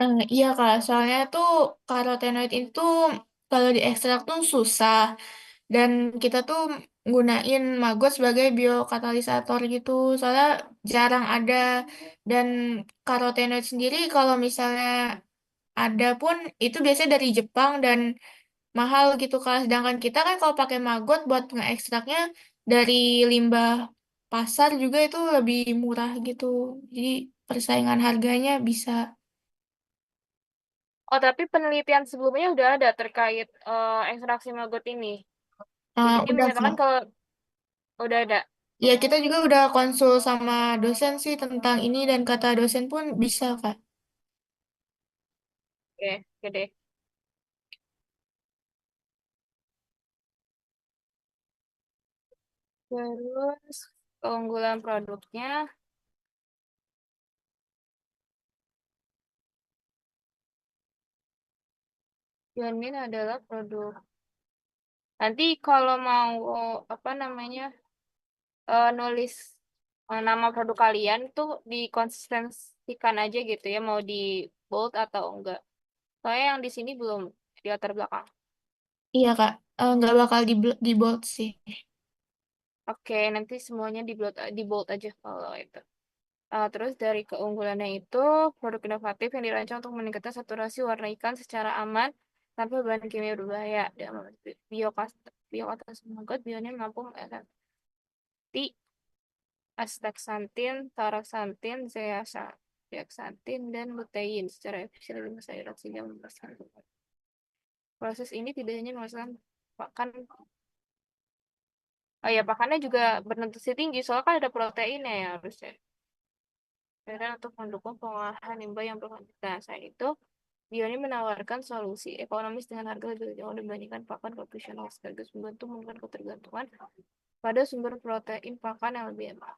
Iya Kak, soalnya tuh karotenoid itu kalau diekstrak tuh susah dan kita tuh gunain maggot sebagai biokatalisator gitu, soalnya jarang ada dan karotenoid sendiri kalau misalnya ada pun itu biasanya dari Jepang dan mahal gitu Kak. Sedangkan kita kan kalau pakai maggot buat ngeekstraknya dari limbah pasar juga itu lebih murah gitu. Jadi persaingan harganya bisa. Oh, tapi penelitian sebelumnya udah ada terkait ekstraksi maggot ini. Jadi Udah menyatakan Kak. kalau udah ada. Ya, kita juga udah konsul sama dosen sih tentang ini dan kata dosen pun bisa, Kak. Oke, oke deh. Terus keunggulan produknya, Yamin adalah produk. Nanti kalau mau apa namanya nulis nama produk kalian tuh dikonsistensikan aja gitu ya, mau di bold atau enggak. Soalnya yang di sini belum di latar belakang. Iya, Kak. Nggak bakal di bold sih. Oke, nanti semuanya di bold aja kalau itu. Terus dari keunggulannya itu, produk inovatif yang dirancang untuk meningkatkan saturasi warna ikan secara aman tanpa bahan kimia berbahaya. Dan biokatas bionya mampu mengatasi astaxanthin, taraxanthin, zeaxanthin, dan lutein secara efisien di masa sayuran sehingga membebaskan lemak. Proses ini tidak hanya menghasilkan pakan, oh ya pakannya juga bernutrisi tinggi, soalnya kan ada proteinnya ya harusnya. Dan untuk mendukung pengolahan limbah yang berkelanjutan. Nah, selain itu, Bioni menawarkan solusi ekonomis dengan harga lebih jauh dibandingkan pakan konvensional sekaligus membantu menurunkan ketergantungan pada sumber protein pakan yang lebih hemat.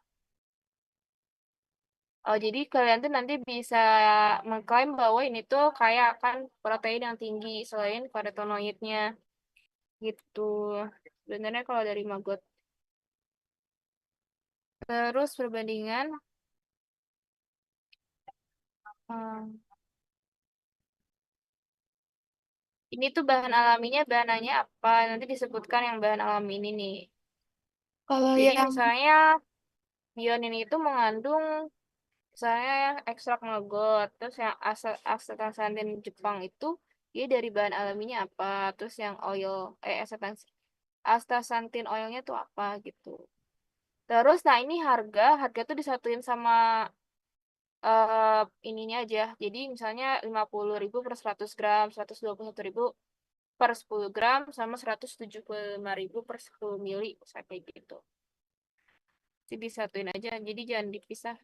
Oh, jadi kalian tuh nanti bisa mengklaim bahwa ini tuh kaya akan protein yang tinggi selain karotenoidnya gitu. Sebenarnya kalau dari maggot. Terus perbandingan hmm, ini tuh bahan alaminya bahannya apa? Nanti disebutkan yang bahan alami ini nih. Kalau Jadi yang misalnya bionin itu mengandung misalnya yang ekstrak maggot, terus yang astaxanthin Jepang itu dia dari bahan alaminya apa? Terus yang oil astaxanthin oilnya tuh apa gitu. Terus nah ini harga tuh disatuin sama ininya aja. Jadi misalnya 50.000 per 100 gram, 121.000 per 10 gram, sama 175.000 per 10 mili, misalnya kayak gitu. Jadi disatuin aja, jadi jangan dipisah.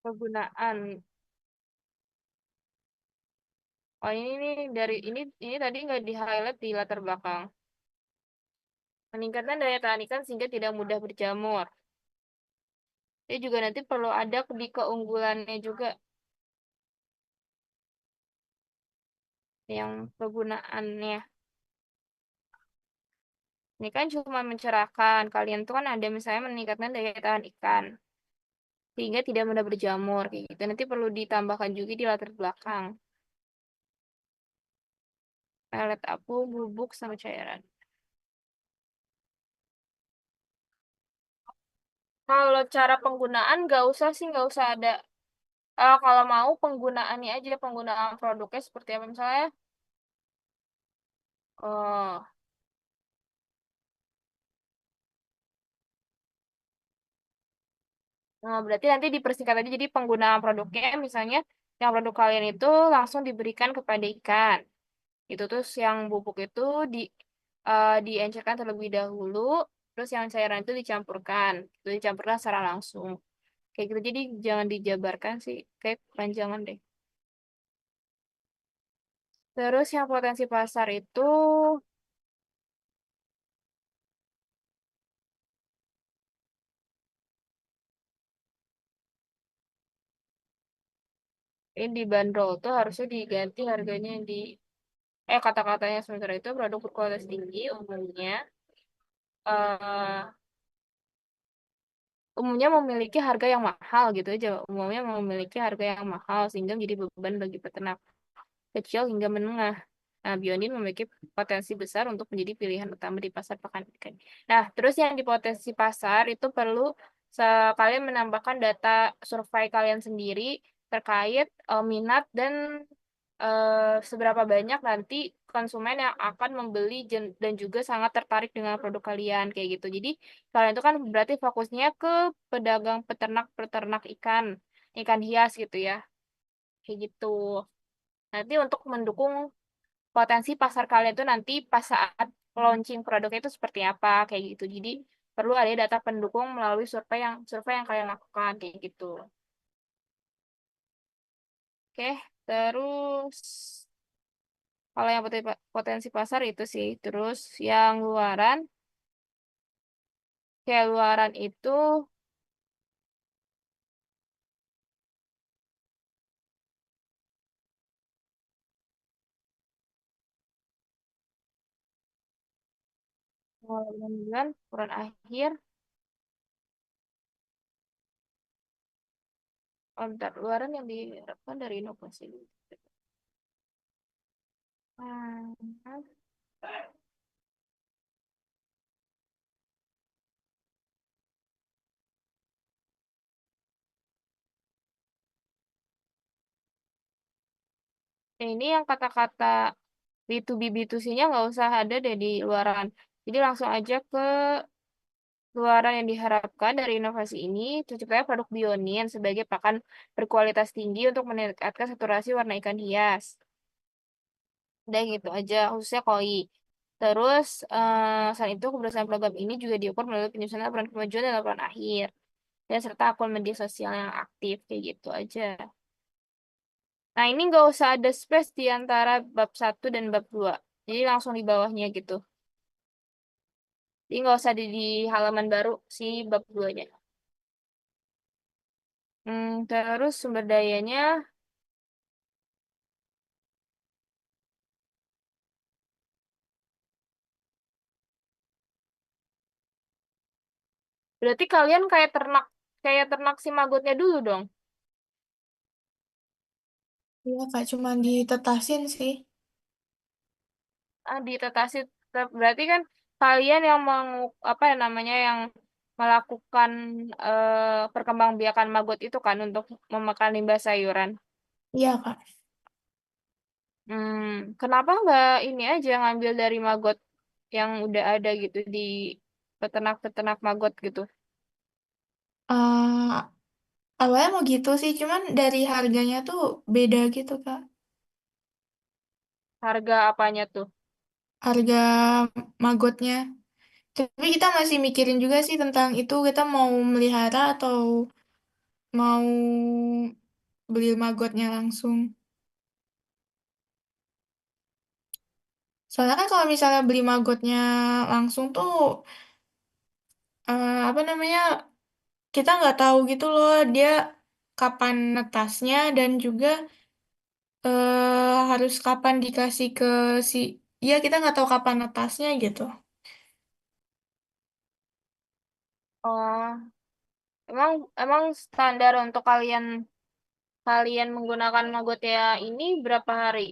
Penggunaan. Oh ini nih dari ini tadi nggak di highlight di latar belakang. Peningkatan daya tahan ikan sehingga tidak mudah berjamur. Dia juga nanti perlu ada di keunggulannya juga yang penggunaannya. Ini kan cuma mencerahkan. Kalian tuh kan ada misalnya meningkatkan daya tahan ikan sehingga tidak mudah berjamur kayak gitu. Nanti perlu ditambahkan juga di latar belakang. Pelet apung, bubuk sama cairan. Kalau cara penggunaan nggak usah sih nggak usah ada. Kalau mau penggunaannya aja penggunaan produknya seperti apa misalnya. Oh, nah, berarti nanti dipersingkat aja jadi penggunaan produknya misalnya yang produk kalian itu langsung diberikan kepada ikan. Itu terus yang bubuk itu diencerkan terlebih dahulu, terus yang cairan itu dicampurkan. Itu dicampurkan secara langsung. Kayak gitu. Jadi jangan dijabarkan sih, kayak panjangan deh. Terus yang potensi pasar itu Ini di bandrol tuh harusnya diganti harganya di kata-katanya sementara itu produk berkualitas tinggi eh, umumnya memiliki harga yang mahal gitu aja. Umumnya memiliki harga yang mahal sehingga menjadi beban bagi peternak kecil hingga menengah. Nah, Bionin memiliki potensi besar untuk menjadi pilihan utama di pasar pakan ikan. Nah, terus yang di potensi pasar itu perlu sekalian menambahkan data survei kalian sendiri terkait minat dan seberapa banyak nanti konsumen yang akan membeli dan juga sangat tertarik dengan produk kalian kayak gitu. Jadi kalian itu kan berarti fokusnya ke pedagang peternak-peternak ikan hias gitu ya. Kayak gitu. Nanti untuk mendukung potensi pasar kalian itu nanti pas saat launching produknya itu seperti apa kayak gitu. Jadi perlu ada data pendukung melalui survei yang kalian lakukan kayak gitu. Oke, terus kalau yang potensi pasar itu sih. Terus yang luaran, kayak luaran itu bulan bulan akhir. Oh, bentar, luaran yang diharapkan dari inovasi. Hmm, ini yang kata-kata B2B B2C-nya nggak usah ada deh di luaran. Jadi langsung aja ke luaran yang diharapkan dari inovasi ini, terciptanya produk bionin sebagai pakan berkualitas tinggi untuk meningkatkan saturasi warna ikan hias. Udah gitu aja, khususnya koi. Terus, selain itu keberhasilan program ini juga diukur melalui penyusunan laporan kemajuan dan laporan akhir. Dan serta akun media sosial yang aktif, kayak gitu aja. Nah, ini nggak usah ada space di antara bab satu dan bab 2. Jadi langsung di bawahnya gitu. Jadi nggak usah di halaman baru si bab 2-nya. Terus sumber dayanya, berarti kalian kayak ternak si magotnya dulu dong. Iya Kak, cuma ditetasin sih. Ditetasi, berarti kan kalian yang apa ya namanya yang melakukan perkembangbiakan maggot itu kan untuk memakan limbah sayuran. Iya Kak. Kenapa nggak ini aja ngambil dari maggot yang udah ada gitu di peternak-peternak maggot gitu? Eh, awalnya mau gitu sih, cuman dari harganya tuh beda gitu Kak. Harga apanya tuh? Harga magotnya. Tapi kita masih mikirin juga sih tentang itu, kita mau melihara atau mau beli magotnya langsung. Soalnya kan kalau misalnya beli magotnya langsung tuh, apa namanya, kita nggak tahu gitu loh dia kapan netasnya dan juga harus kapan dikasih ke si, ya kita nggak tahu kapan netasnya gitu. Oh, emang emang standar untuk kalian kalian menggunakan maggot ya ini berapa hari?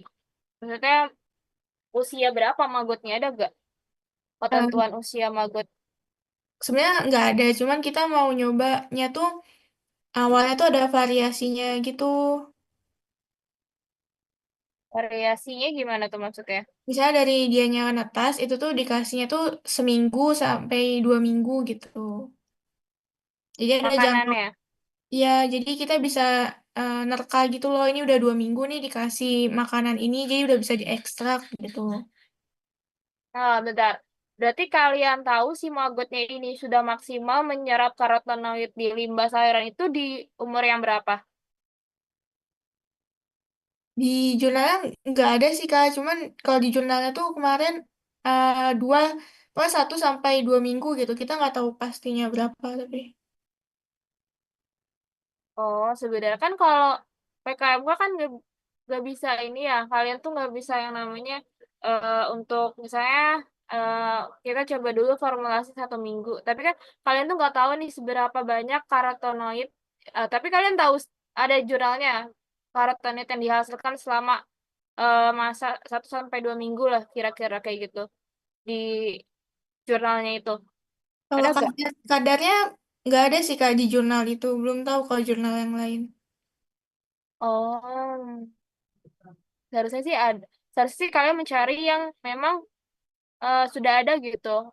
Maksudnya usia berapa magotnya ada gak? Eh, Ketentuan usia maggot. sebenarnya nggak ada, cuman kita mau nyobanya tuh awalnya tuh ada variasinya gitu. Variasinya gimana tuh maksudnya? Misalnya dari dianya netas itu tuh dikasihnya tuh seminggu sampai 2 minggu gitu. Jadi ada jangka, Makanannya. ya jadi kita bisa nerka gitu loh. Ini udah 2 minggu nih dikasih makanan ini, jadi udah bisa diekstrak gitu. Nah, bentar. Berarti kalian tahu si maggotnya ini sudah maksimal menyerap karotenoid di limbah sayuran itu di umur yang berapa? Di jurnalnya nggak ada sih Kak, cuman kalau di jurnalnya tuh kemarin dua, pokoknya 1 sampai 2 minggu gitu. Kita nggak tahu pastinya berapa tapi. Oh, sebenarnya kan kalau PKMK kan nggak bisa ini ya, kalian tuh nggak bisa yang namanya untuk misalnya eh, kita coba dulu formulasi 1 minggu, tapi kan kalian tuh nggak tahu nih seberapa banyak karotenoid, tapi kalian tahu ada jurnalnya karotenoid yang dihasilkan selama masa 1 sampai 2 minggu lah kira-kira kayak gitu di jurnalnya itu. Kalau Ada gak? kadarnya nggak ada sih Kak di jurnal itu. Belum tahu kalau jurnal yang lain. Oh, seharusnya sih ada. Seharusnya sih kalian mencari yang memang sudah ada gitu,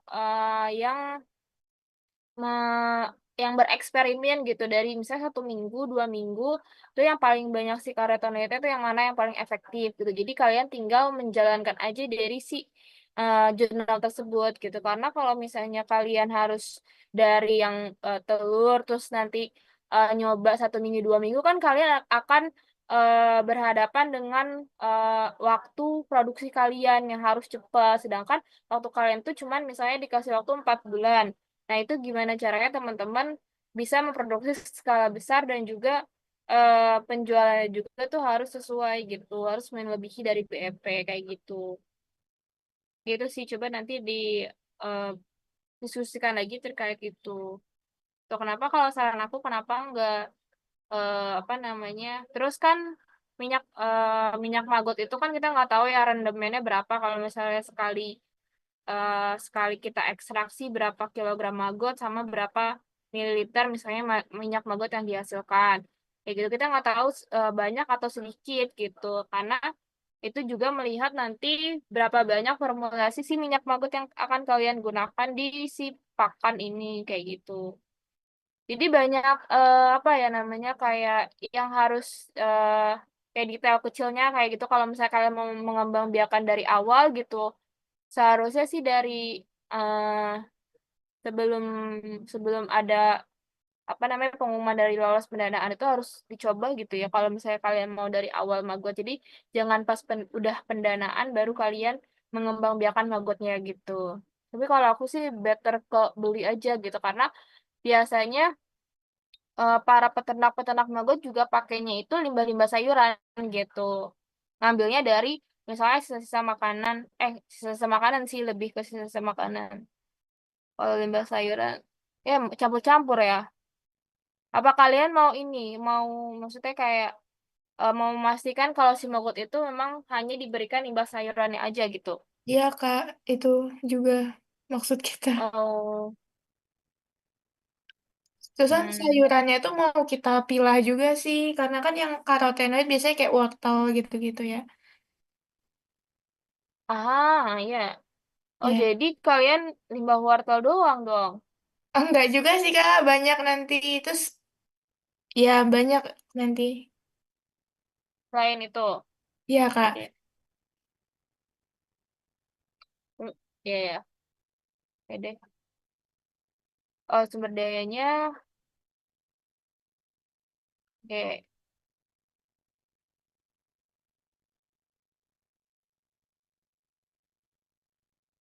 yang yang bereksperimen gitu dari misalnya 1 minggu, 2 minggu, itu yang paling banyak si karotenoidnya itu yang mana yang paling efektif gitu. Jadi kalian tinggal menjalankan aja dari si jurnal tersebut gitu. Karena kalau misalnya kalian harus dari yang telur terus nanti nyoba 1 minggu, 2 minggu kan kalian akan berhadapan dengan waktu produksi kalian yang harus cepat. Sedangkan waktu kalian tuh cuman misalnya dikasih waktu 4 bulan. Nah, itu gimana caranya teman-teman bisa memproduksi skala besar dan juga penjualannya juga tuh harus sesuai gitu, harus melebihi dari BEP kayak gitu. Gitu sih, coba nanti eh, diskusikan lagi terkait itu. Tuh kenapa kalau saran aku kenapa enggak apa namanya? Terus kan minyak maggot itu kan kita nggak tahu ya rendemennya berapa kalau misalnya sekali kita ekstraksi berapa kilogram maggot sama berapa mililiter misalnya minyak maggot yang dihasilkan. Kayak gitu kita nggak tahu banyak atau sedikit gitu. Karena itu juga melihat nanti berapa banyak formulasi si minyak maggot yang akan kalian gunakan di si pakan ini kayak gitu. Jadi banyak apa ya namanya kayak yang harus eh, kayak detail kecilnya kayak gitu kalau misalnya kalian mau mengembangbiakan dari awal gitu. Seharusnya sih dari eh, sebelum sebelum ada apa namanya pengumuman dari lolos pendanaan itu harus dicoba gitu ya. Kalau misalnya kalian mau dari awal magot, jadi jangan pas udah pendanaan baru kalian mengembangbiakan magotnya gitu. Tapi kalau aku sih better ke beli aja gitu karena biasanya para peternak-peternak maggot juga pakainya itu limbah-limbah sayuran gitu. Ngambilnya dari misalnya sisa-sisa makanan, sisa-sisa makanan sih lebih ke sisa-sisa makanan. Kalau limbah sayuran, ya campur-campur ya. Apa kalian mau ini, mau maksudnya kayak mau memastikan kalau si maggot itu memang hanya diberikan limbah sayurannya aja gitu? Iya Kak, itu juga maksud kita. Oh, Terus kan hmm. sayurannya itu mau kita pilah juga sih, karena kan yang karotenoid biasanya kayak wortel gitu-gitu ya. Ya. Oh, Ya, jadi kalian limbah wortel doang dong. enggak juga sih Kak, banyak nanti. Terus ya banyak nanti. Selain itu. Iya Kak. Oke. Hmm, iya ya. Oke deh. Oh, sumber dayanya, oke.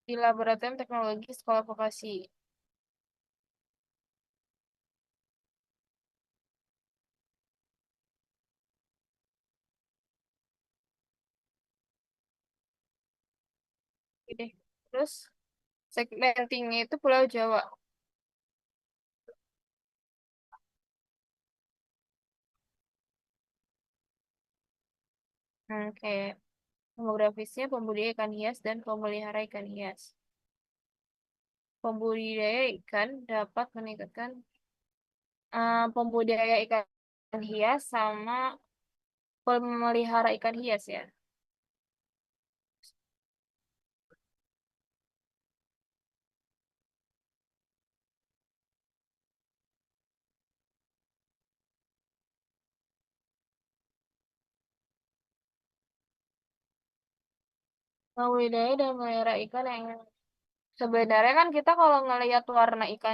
Di Laboratorium Teknologi Sekolah Vokasi. Oke deh. Terus segmentingnya itu Pulau Jawa. Oke. Demografisnya pembudidaya ikan hias dan pemelihara ikan hias. Pembudidaya ikan dapat meningkatkan pembudidaya ikan hias sama pemelihara ikan hias ya. Pembudidaya dan memelihara ikan yang sebenarnya kan kita kalau ngelihat warna ikan